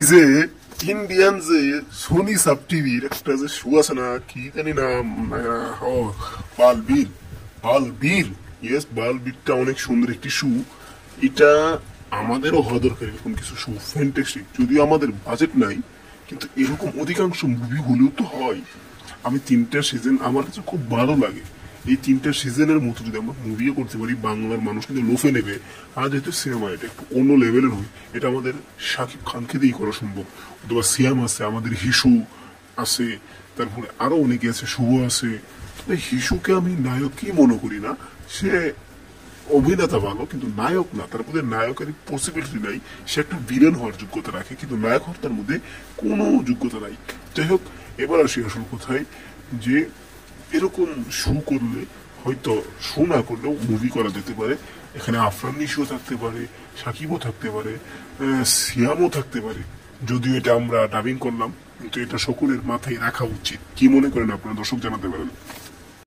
যে ইন্ডিয়ান যে Sony sub টিভির একটা যে শো আছে না, কি জানি নাম, বালবীর। বালবীর, ইয়েস, বালবীরটা অনেক সুন্দর একটি শো। এটা আমাদেরও হওয়া দরকার এরকম কিছু শো, ফ্যান্টাস্টিক। যদিও আমাদের বাজেট নাই, কিন্তু এরকম অধিকাংশ মুভি হলেও তো হয়। আমি 3টা সিজন আমার কাছে খুব ভালো লাগে। এই 3টা সিজনের মতো যদি আমরা মুভিও করতে পারি, বাংলার মানুষ কিন্তু লোফে নেবে। আর যেহেতু সিনেমা এটা একটু অন্য লেভেলের হয়, এটা আমাদের শাকিব খানকে দিয়েই করা সম্ভব। অথবা সিয়াম আছে, আমাদের হিসু আছে, তারপরে আরো অনেকে আছে, শুভ আছে। তবে হিসুকে আমি নায়কই মনে করি না। সে অভিনেতা ভালো, কিন্তু নায়ক না। তার মধ্যে নায়কের পসিবিলিটি নাই। সে একটা ভিলেন হওয়ার যোগ্যতা রাখে, কিন্তু নায়ক হওয়ার তার মধ্যে কোনো যোগ্যতা নাই। যাই হোক, এবার আসি আসল কোথায়, যে এরকম শো করলে হয়তো শো না করলেও মুভি করা যেতে পারে। এখানে আফরান নিশো থাকতে পারে, সাকিবও থাকতে পারে, সিয়ামও থাকতে পারে। যদিও এটা আমরা ডাবিং করলাম, কিন্তু এটা সকলের মাথায় রাখা উচিত। কি মনে করেন আপনারা? দর্শক জানাতে পারেন।